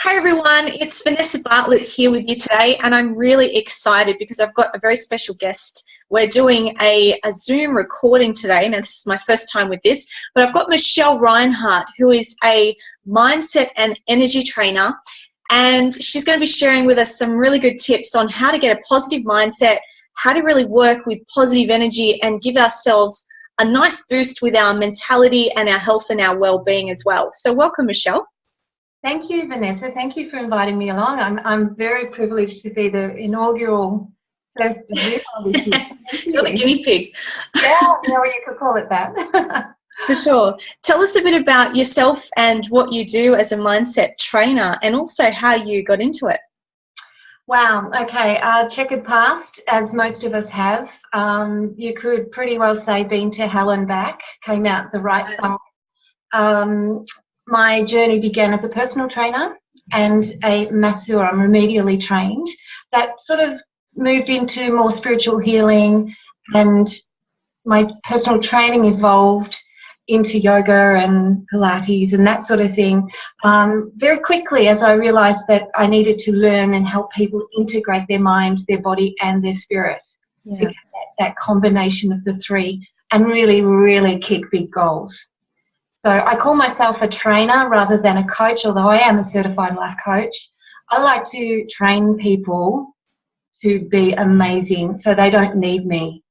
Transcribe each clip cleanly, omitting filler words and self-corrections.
Hi everyone, it's Vanessa Bartlett here with you today, and I'm really excited because I've got a very special guest. We're doing a Zoom recording today. Now, this is my first time with this, but I've got Michelle Reinhardt, who is a mindset and energy trainer, and she's going to be sharing with us some really good tips on how to get a positive mindset, how to really work with positive energy and give ourselves a nice boost with our mentality and our health and our well-being as well. So welcome, Michelle. Thank you, Vanessa. Thank you for inviting me along. I'm very privileged to be the inaugural first Zoom this year. You're the guinea pig. Yeah, you could call it that. For sure. Tell us a bit about yourself and what you do as a mindset trainer, and also how you got into it. Wow. Okay. Checkered past, as most of us have. You could pretty well say been to hell and back, came out the right side. My journey began as a personal trainer and a masseur. I'm remedially trained. That sort of moved into more spiritual healing, and my personal training evolved into yoga and Pilates and that sort of thing very quickly, as I realised that I needed to learn and help people integrate their mind, their body and their spirit to get that combination of the three and really, really kick big goals. So I call myself a trainer rather than a coach, although I am a certified life coach. I like to train people to be amazing so they don't need me.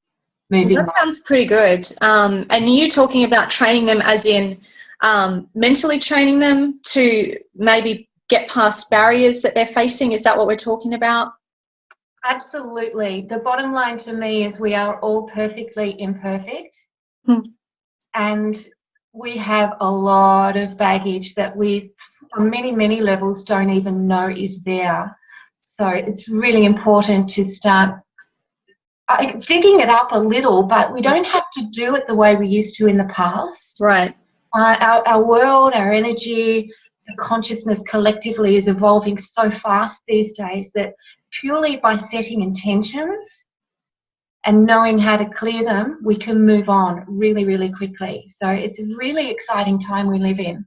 Well, that sounds pretty good. And you talking about training them as in mentally training them to maybe get past barriers that they're facing? Is that what we're talking about? Absolutely. The bottom line for me is we are all perfectly imperfect. And we have a lot of baggage that we, on many, many levels, don't even know is there. So it's really important to start digging it up a little, but we don't have to do it the way we used to in the past. Right. Our world, our energy, the consciousness collectively is evolving so fast these days that purely by setting intentions and knowing how to clear them, we can move on really, really quickly. So it's a really exciting time we live in.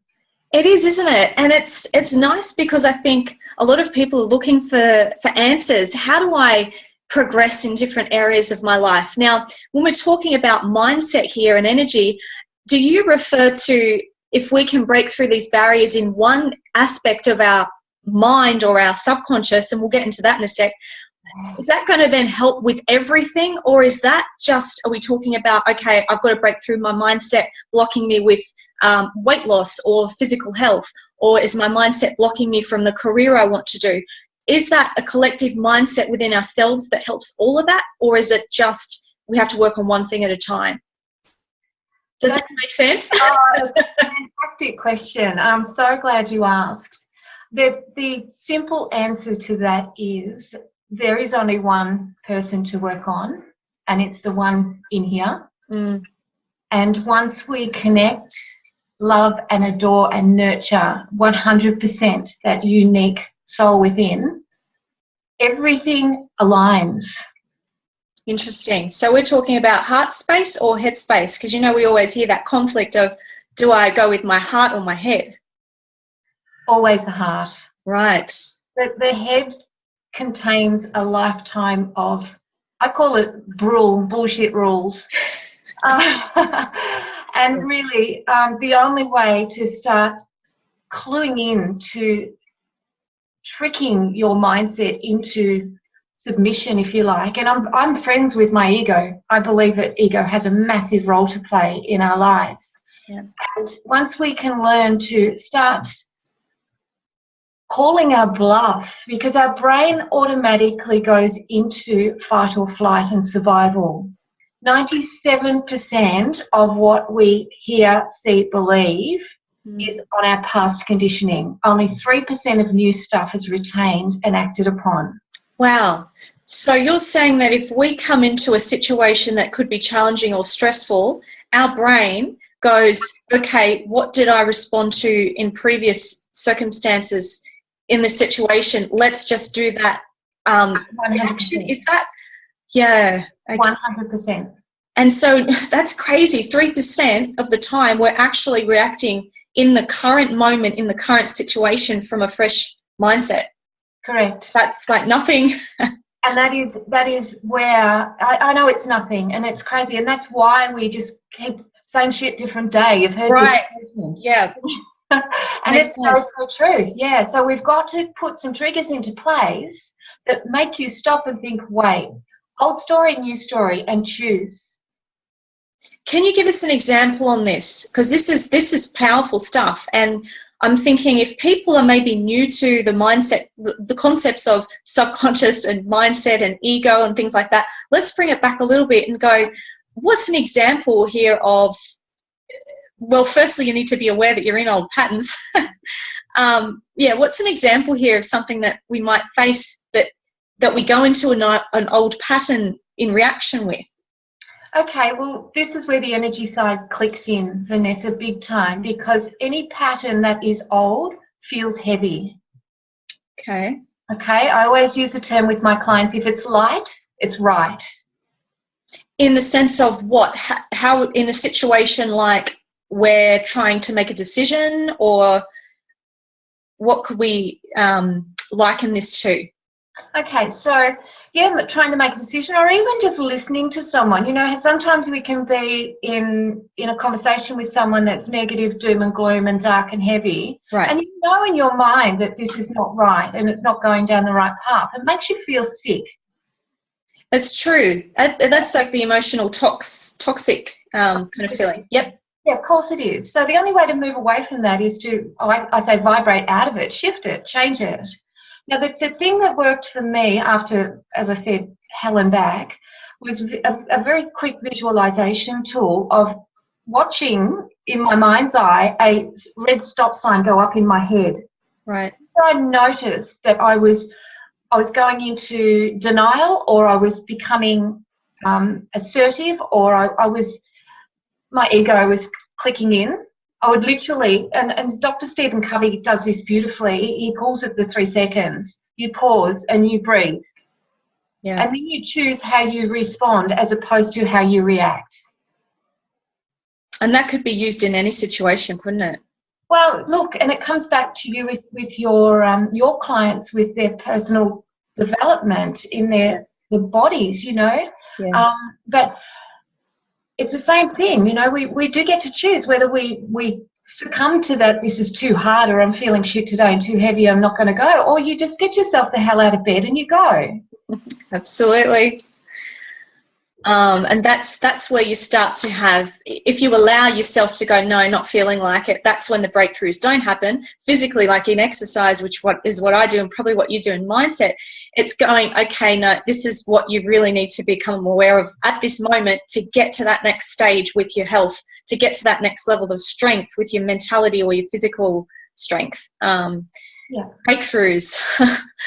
It is, isn't it? And it's nice because I think a lot of people are looking for answers. How do I progress in different areas of my life? Now, when we're talking about mindset here and energy, do you refer to if we can break through these barriers in one aspect of our mind or our subconscious, and we'll get into that in a sec, is that going to then help with everything, or is that just, are we talking about, okay, I've got to break through my mindset blocking me with weight loss or physical health, or is my mindset blocking me from the career I want to do? Is that a collective mindset within ourselves that helps all of that, or is it just we have to work on one thing at a time? Does that make sense? Oh, that's a fantastic question. I'm so glad you asked. The simple answer to that is there is only one person to work on, and it's the one in here. And once we connect, love and adore and nurture 100% that unique soul within, everything aligns. Interesting. So we're talking about heart space or head space, because we always hear that conflict of, do I go with my heart or my head? Always the heart. Right. The head contains a lifetime of, I call it bullshit rules. And really, the only way to start cluing in to tricking your mindset into submission, if you like, and I'm friends with my ego. I believe that ego has a massive role to play in our lives. Yeah. And once we can learn to start calling our bluff, because our brain automatically goes into fight or flight and survival. 97% of what we hear, see, believe is on our past conditioning. Only 3% of new stuff is retained and acted upon. Wow. So you're saying that if we come into a situation that could be challenging or stressful, our brain goes, okay, what did I respond to in previous circumstances in this situation? Let's just do that. 100%. Is that? Yeah. Okay. 100%. And so that's crazy. 3% of the time we're actually reacting in the current moment, in the current situation from a fresh mindset. Correct. That's like nothing. And that is where I know it's nothing, and it's crazy, and that's why we just keep same shit, different day. You've heard Right. the Yeah. and it's so true. Yeah. So we've got to put some triggers into place that make you stop and think, wait, old story, new story, and choose. Can you give us an example on this? Because this is powerful stuff, and I'm thinking if people are maybe new to the mindset, the concepts of subconscious and mindset and ego and things like that, let's bring it back a little bit and go, what's an example here of, well, firstly, you need to be aware that you're in old patterns. What's an example here of something that we might face that we go into an old pattern in reaction with? Okay, well, this is where the energy side clicks in, Vanessa, big time, because any pattern that is old feels heavy. Okay. Okay, I always use the term with my clients, if it's light, it's right. In the sense of what? How in a situation like we're trying to make a decision, or what could we liken this to? Okay, so yeah, trying to make a decision, or even just listening to someone. You know, sometimes we can be in a conversation with someone that's negative, doom and gloom and dark and heavy. Right. And you know in your mind that this is not right and it's not going down the right path. It makes you feel sick. That's true. That's like the emotional toxic kind of feeling. Yep. Yeah, of course it is. So the only way to move away from that is to, I say, vibrate out of it, shift it, change it. Now, the thing that worked for me after, as I said, hell and back, was a very quick visualization tool of watching in my mind's eye a red stop sign go up in my head. Right. So I noticed that I was going into denial, or I was becoming assertive, or my ego was clicking in. I would literally, and Dr. Stephen Covey does this beautifully. He calls it the 3 seconds. You pause and you breathe. Yeah. And then you choose how you respond as opposed to how you react. And that could be used in any situation, couldn't it? Well, look, and it comes back to you with your clients, with their personal development in their bodies, you know. Yeah. But it's the same thing, you know, we do get to choose whether we succumb to that, this is too hard, or I'm feeling shit today and too heavy, I'm not going to go, or you just get yourself the hell out of bed and you go. Absolutely. And that's where you start to have, if you allow yourself to go, no, not feeling like it, that's when the breakthroughs don't happen physically, like in exercise, which is what I do and probably what you do in mindset. It's going, okay, no, this is what you really need to become aware of at this moment to get to that next stage with your health, to get to that next level of strength with your mentality or your physical strength. Breakthroughs.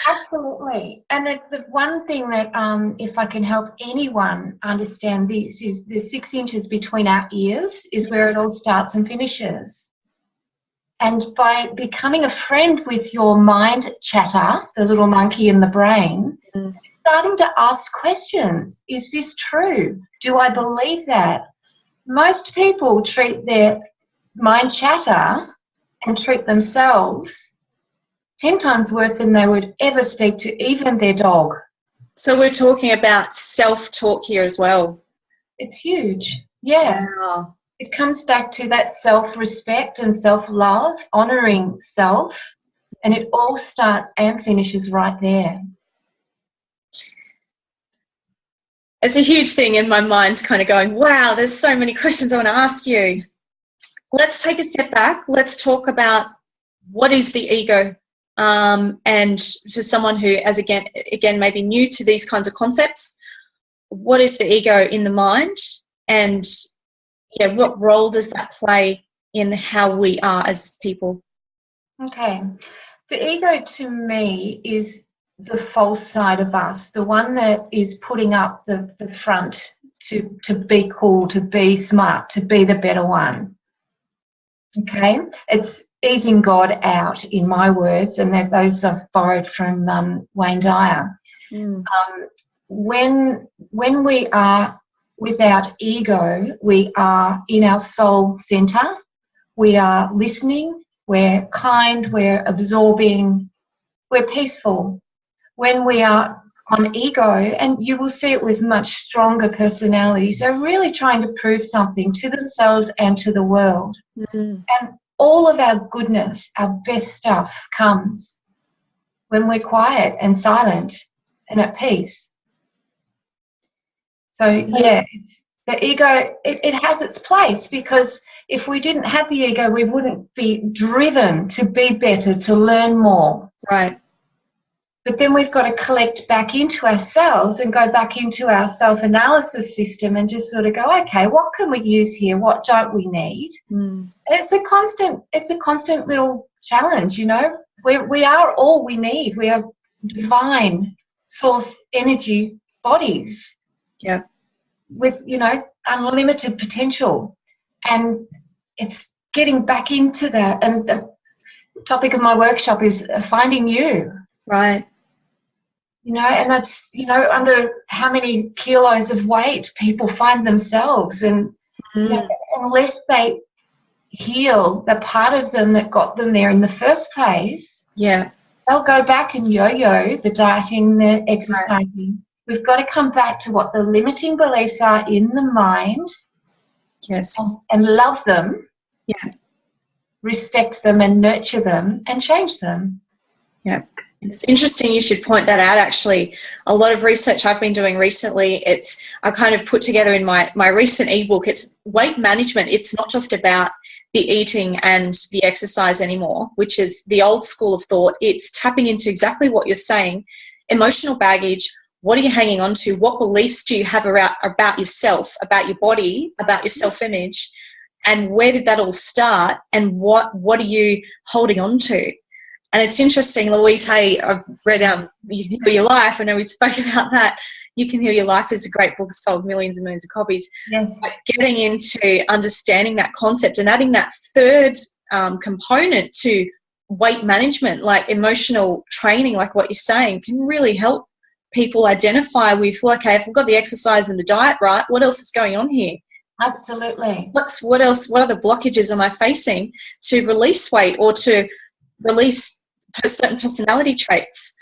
Absolutely. And the one thing that, if I can help anyone understand this, is the 6 inches between our ears is where it all starts and finishes. And by becoming a friend with your mind chatter, the little monkey in the brain, starting to ask questions. Is this true? Do I believe that? Most people treat their mind chatter and treat themselves 10 times worse than they would ever speak to even their dog. So we're talking about self-talk here as well. It's huge. Yeah. Wow. It comes back to that self-respect and self-love, honouring self, and it all starts and finishes right there. It's a huge thing in my mind's kind of going, wow, there's so many questions I want to ask you. Let's take a step back. Let's talk about what is the ego. And for someone who, as again, maybe new to these kinds of concepts, what is the ego in the mind, and what role does that play in how we are as people? Okay, the ego to me is the false side of us, the one that is putting up the front to be cool, to be smart, to be the better one. Okay, it's easing God out, in my words, and those I've borrowed from Wayne Dyer. When we are without ego, we are in our soul center, we are listening, we're kind, we're absorbing, we're peaceful. When we are on ego, and you will see it with much stronger personalities, they're really trying to prove something to themselves and to the world. Mm. And all of our goodness, our best stuff comes when we're quiet and silent and at peace. So, yeah, the ego, it has its place, because if we didn't have the ego, we wouldn't be driven to be better, to learn more. Right. But then we've got to collect back into ourselves and go back into our self-analysis system and just sort of go, okay, what can we use here? What don't we need? Mm. It's a constant little challenge, you know. We are all we need. We are divine source energy bodies. Yeah. With, you know, unlimited potential. And it's getting back into that. And the topic of my workshop is finding you. Right. You know, and that's, you know, under how many kilos of weight people find themselves. And you know, unless they heal the part of them that got them there in the first place, yeah, they'll go back and yo-yo the dieting, the exercising. Right. We've got to come back to what the limiting beliefs are in the mind. Yes. And love them. Yeah. Respect them and nurture them and change them. Yeah. It's interesting you should point that out, actually. A lot of research I've been doing recently, I kind of put together in my recent ebook, it's weight management. It's not just about the eating and the exercise anymore, which is the old school of thought. It's tapping into exactly what you're saying, emotional baggage. What are you hanging on to? What beliefs do you have about yourself, about your body, about your self-image? And where did that all start? And what are you holding on to? And it's interesting, Louise Hay, I've read You Can Heal Your Life. I know we spoke about that. You Can Heal Your Life is a great book, sold millions and millions of copies. Yes. But getting into understanding that concept and adding that third component to weight management, like emotional training, like what you're saying, can really help people identify with, well, okay, if we've got the exercise and the diet right, what else is going on here? Absolutely. What else? What other blockages am I facing to release weight or to release certain personality traits?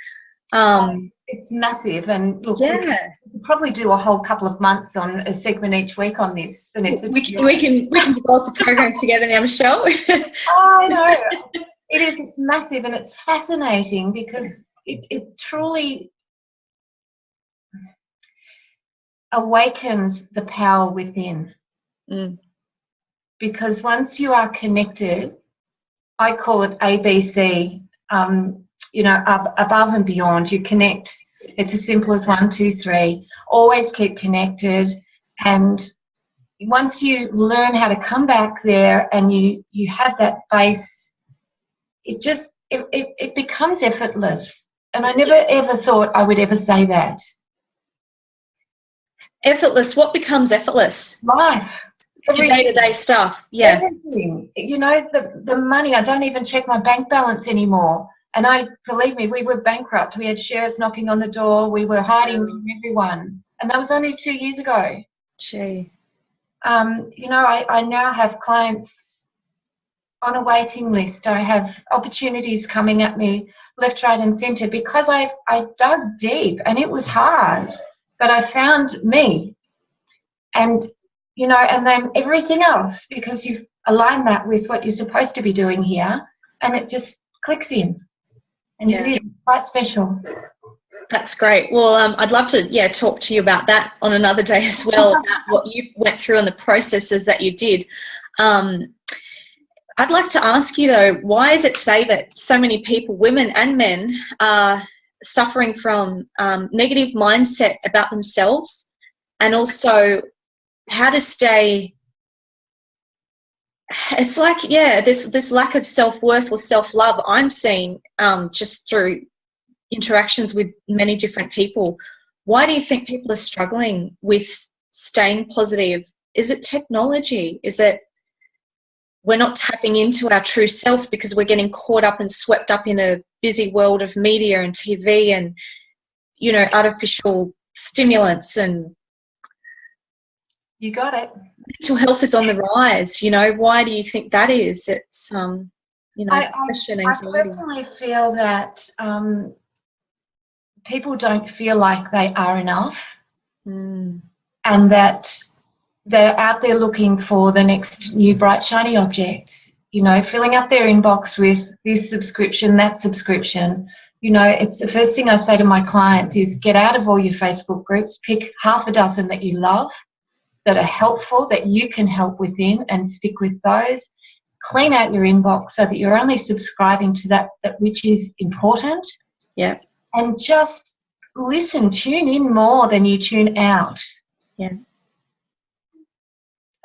It's massive, and look, we could probably do a whole couple of months on a segment each week on this, Vanessa. We can develop a program together now, Michelle. I know. It's massive, and it's fascinating because it truly awakens the power within. Because once you are connected, I call it ABC, you know, above and beyond. You connect. It's as simple as 1, 2, 3. Always keep connected. And once you learn how to come back there and you have that base, it becomes effortless. And I never ever thought I would ever say that. Effortless. What becomes effortless? Life. Your day-to-day stuff. Yeah. Everything. You know, the money, I don't even check my bank balance anymore. And believe me, we were bankrupt. We had sheriffs knocking on the door. We were hiding from everyone. And that was only 2 years ago. Gee. You know, I now have clients on a waiting list. I have opportunities coming at me left, right and centre because I dug deep, and it was hard. But I found me. And you know, and then everything else, because you've aligned that with what you're supposed to be doing here, and it just clicks in. And it is quite special. That's great. Well, I'd love to, talk to you about that on another day as well, about what you went through and the processes that you did. I'd like to ask you, though, why is it today that so many people, women and men, are suffering from negative mindset about themselves, and also how to stay, it's like, this lack of self-worth or self-love I'm seeing just through interactions with many different people. Why do you think people are struggling with staying positive? Is it technology? Is it we're not tapping into our true self because we're getting caught up and swept up in a busy world of media and TV and, you know, artificial stimulants? And you got it. Mental health is on the rise. You know, why do you think that is? It's depression, I anxiety. personally feel that people don't feel like they are enough, and that they're out there looking for the next new bright shiny object, filling up their inbox with this subscription, that subscription. It's the first thing I say to my clients is get out of all your Facebook groups, pick half a dozen that you love, that are helpful, that you can help within, and stick with those. Clean out your inbox so that you're only subscribing to that which is important. Yeah. And just listen, tune in more than you tune out. Yeah.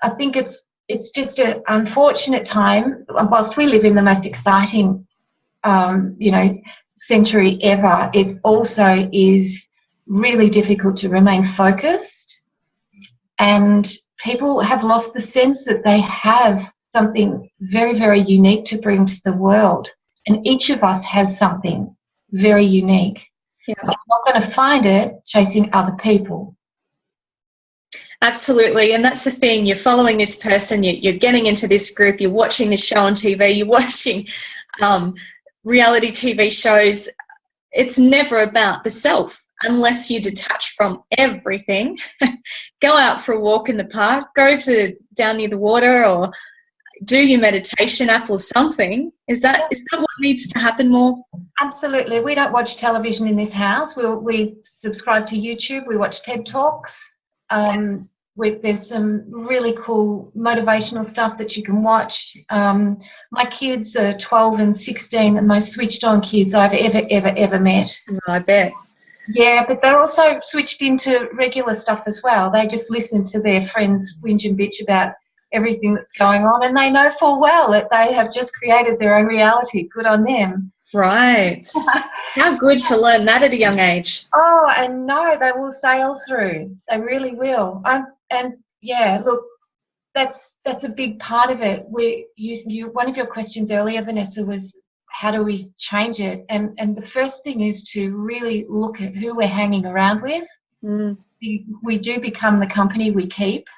I think it's just an unfortunate time. Whilst we live in the most exciting, century ever, it also is really difficult to remain focused. And people have lost the sense that they have something very, very unique to bring to the world. And each of us has something very unique. Yeah. But you're not going to find it chasing other people. Absolutely. And that's the thing. You're following this person, you're getting into this group, you're watching this show on TV, you're watching reality TV shows. It's never about the self unless you detach from everything. Go out for a walk in the park, go down near the water, or do your meditation app or something. Is that what needs to happen more? Absolutely. We don't watch television in this house. We subscribe to YouTube. We watch TED Talks. Yes. There's some really cool motivational stuff that you can watch. My kids are 12 and 16, the most switched on kids I've ever met. Oh, I bet. Yeah, but they're also switched into regular stuff as well. They just listen to their friends whinge and bitch about everything that's going on, and they know full well that they have just created their own reality. Good on them. Right. How good to learn that at a young age. Oh, and no, they will sail through. They really will. And yeah, look, that's a big part of it. One of your questions earlier, Vanessa, was how do we change it? And the first thing is to really look at who we're hanging around with. We do become the company we keep,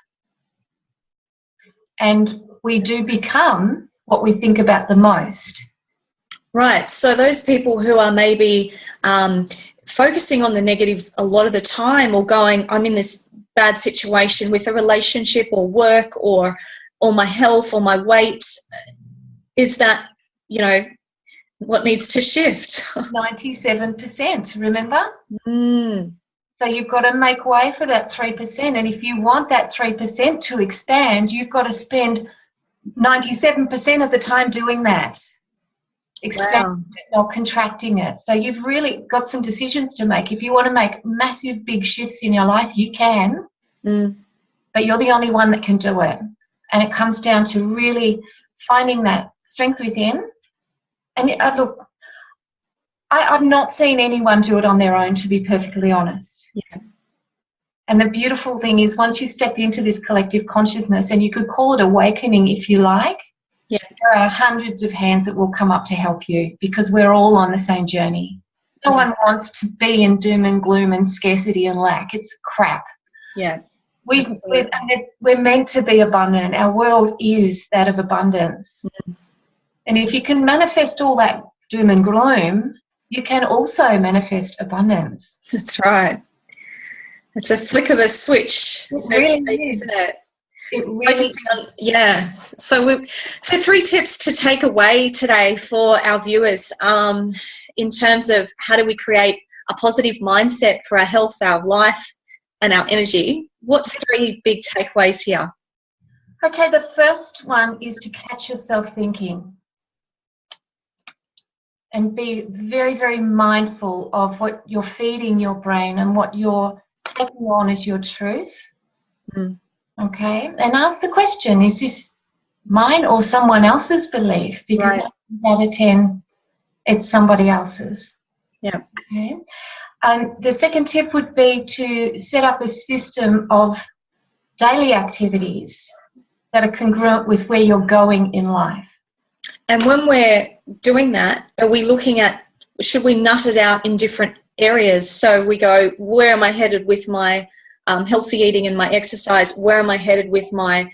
and we do become what we think about the most. Right. So those people who are maybe focusing on the negative a lot of the time, or going, I'm in this bad situation with a relationship or work or my health or my weight, is that, what needs to shift? 97%, remember? So you've got to make way for that 3%. And if you want that 3% to expand, you've got to spend 97% of the time doing that. Expanding it, not contracting it. So you've really got some decisions to make. If you want to make massive, big shifts in your life, you can, but you're the only one that can do it. And it comes down to really finding that strength within. And look, I've not seen anyone do it on their own, to be perfectly honest. Yeah. And the beautiful thing is, once you step into this collective consciousness, and you could call it awakening if you like, yeah, there are hundreds of hands that will come up to help you, because we're all on the same journey. No one wants to be in doom and gloom and scarcity and lack. It's crap. Yeah. We're meant to be abundant. Our world is that of abundance. And if you can manifest all that doom and gloom, you can also manifest abundance. That's right. It's a flick of a switch, isn't it? It really So 3 tips to take away today for our viewers in terms of how do we create a positive mindset for our health, our life, and our energy. What's 3 big takeaways here? Okay, the first one is to catch yourself thinking and be very, very mindful of what you're feeding your brain and what you're taking on as your truth. Okay, and ask the question, is this mine or someone else's belief? Because 9 out of 10, it's somebody else's. Yeah. Okay. The second tip would be to set up a system of daily activities that are congruent with where you're going in life. And when we're doing that, are we looking at, should we nut it out in different areas? So we go, where am I headed with my healthy eating and my exercise? Where am I headed with my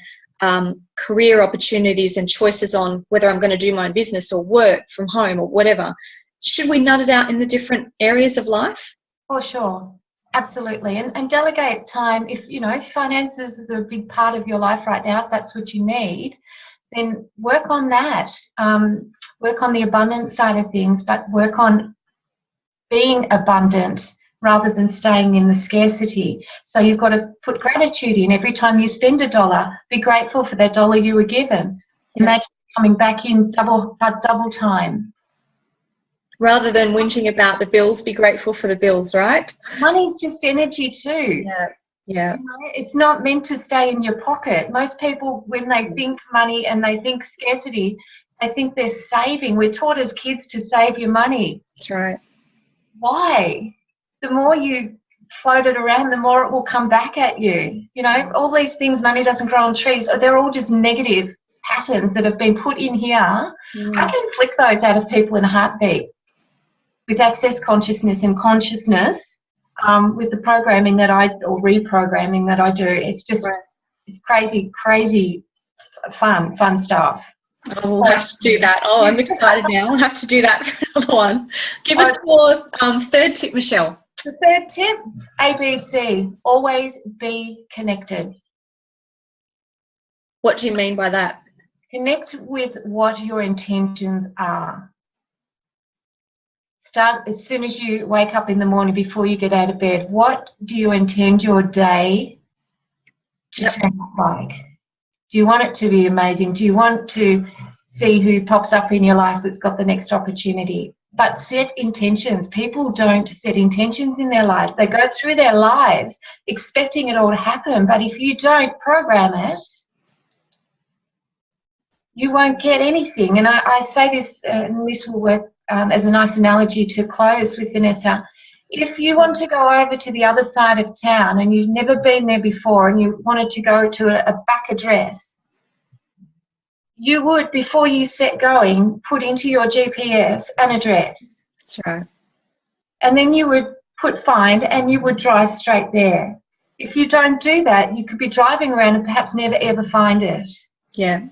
career opportunities and choices on whether I'm going to do my own business or work from home or whatever. Should we nut it out in the different areas of life? For sure. Absolutely. And delegate time. If, finances is a big part of your life right now, if that's what you need, then work on that. Work on the abundance side of things, but work on being abundant rather than staying in the scarcity. So you've got to put gratitude in. Every time you spend $1, be grateful for that $1 you were given. Imagine coming back in double time. Rather than whinging about the bills, be grateful for the bills, right? Money's just energy too. Yeah. It's not meant to stay in your pocket. Most people, when they think money and they think scarcity, they think they're saving. We're taught as kids to save your money. That's right. Why? The more you float it around, the more it will come back at you. All these things, money doesn't grow on trees, they're all just negative patterns that have been put in here. I can flick those out of people in a heartbeat with access consciousness and consciousness, with the programming or reprogramming that I do. It's just, it's crazy fun stuff. Oh, we'll have to do that. Oh, I'm excited now. We'll have to do that for another one. Give us your third tip, Michelle. The third tip, ABC, always be connected. What do you mean by that? Connect with what your intentions are. Start as soon as you wake up in the morning before you get out of bed. What do you intend your day to turn out like? Do you want it to be amazing? Do you want to see who pops up in your life that's got the next opportunity? But set intentions. People don't set intentions in their life. They go through their lives expecting it all to happen. But if you don't program it, you won't get anything. And I say this, and this will work as a nice analogy to close with, Vanessa. If you want to go over to the other side of town and you've never been there before and you wanted to go to a back address, you would, before you set going, put into your GPS an address. That's right. And then you would put find and you would drive straight there. If you don't do that, you could be driving around and perhaps never ever find it. Yeah.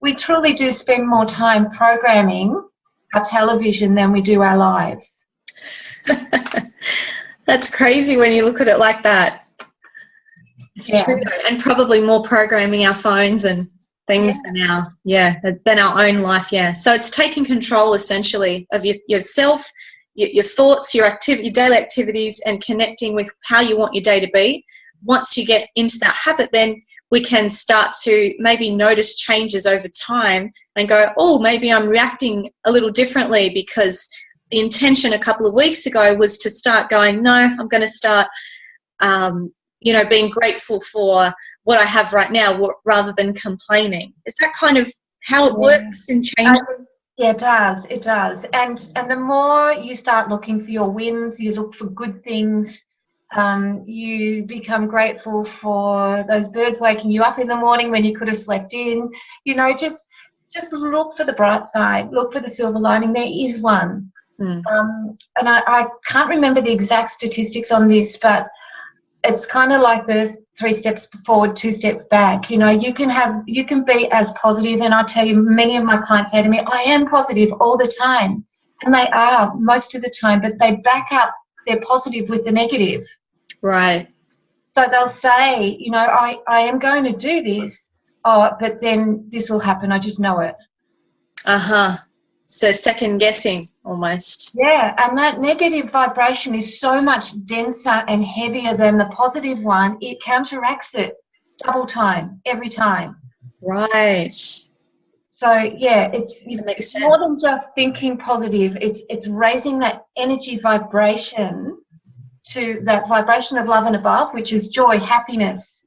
We truly do spend more time programming our television than we do our lives. That's crazy when you look at it like that. It's true, and probably more programming our phones and things than our own life. So it's taking control essentially of yourself, your thoughts, your daily activities, and connecting with how you want your day to be. Once you get into that habit, then we can start to maybe notice changes over time and go, oh, maybe I'm reacting a little differently because the intention a couple of weeks ago was to start going, no, I'm going to start, being grateful for what I have right now rather than complaining. Is that kind of how it works in change? Yeah, it does. And the more you start looking for your wins, you look for good things, you become grateful for those birds waking you up in the morning when you could have slept in. Just look for the bright side, look for the silver lining. There is one. And I can't remember the exact statistics on this, but it's kind of like the 3 steps forward, 2 steps back. You can be as positive, and I tell you, many of my clients say to me, I am positive all the time. And they are most of the time, but they back up their positive with the negative. Right. So they'll say, I am going to do this, but then this will happen. I just know it. So second guessing almost. Yeah, and that negative vibration is so much denser and heavier than the positive one. It counteracts it double time, every time. Right. So it's more than just thinking positive. It's raising that energy vibration to that vibration of love and above, which is joy, happiness,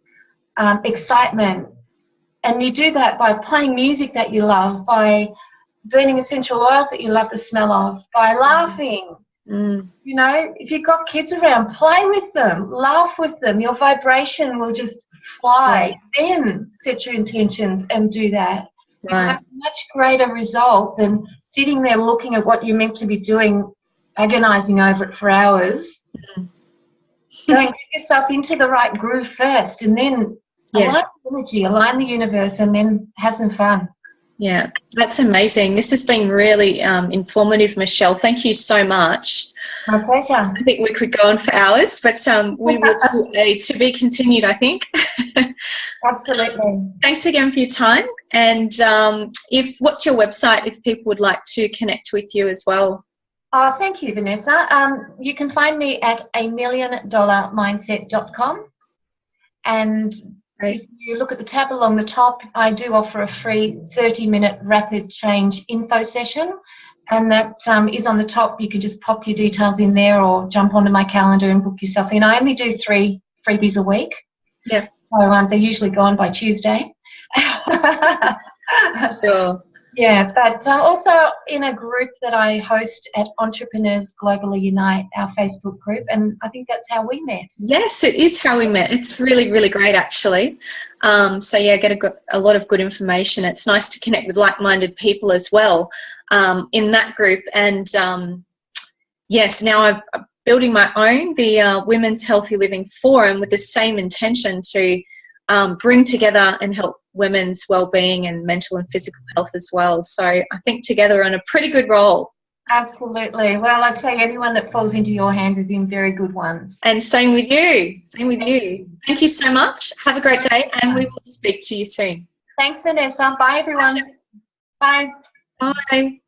excitement. And you do that by playing music that you love, by burning essential oils that you love the smell of, by laughing. If you've got kids around, play with them, laugh with them. Your vibration will just fly. Then set your intentions and do that. You have a much greater result than sitting there looking at what you're meant to be doing, agonizing over it for hours. Get yourself into the right groove first, and then Align the energy, align the universe, and then have some fun. Yeah, that's amazing. This has been really informative, Michelle. Thank you so much. My pleasure. I think we could go on for hours, but we will do a to be continued, I think. Absolutely. Thanks again for your time. And what's your website if people would like to connect with you as well? Oh, thank you, Vanessa. You can find me at $1,000,000mindset.com. And if you look at the tab along the top, I do offer a free 30-minute rapid change info session. And that is on the top. You can just pop your details in there or jump onto my calendar and book yourself in. I only do 3 freebies a week. Yeah. So they're usually gone by Tuesday. Sure. Yeah, but also in a group that I host at Entrepreneurs Globally Unite, our Facebook group, and I think that's how we met. Yes, it is how we met. It's really, really great, actually. So, yeah, get a lot of good information. It's nice to connect with like-minded people as well in that group. And, yes, now I'm building my own, the Women's Healthy Living Forum, with the same intention to bring together and help women's well-being and mental and physical health as well. So I think together we're on a pretty good roll. Absolutely. Well, I tell you, anyone that falls into your hands is in very good ones. And same with you. Same with you. Thank you so much. Have a great day, and we will speak to you soon. Thanks, Vanessa. Bye, everyone. Bye. Bye.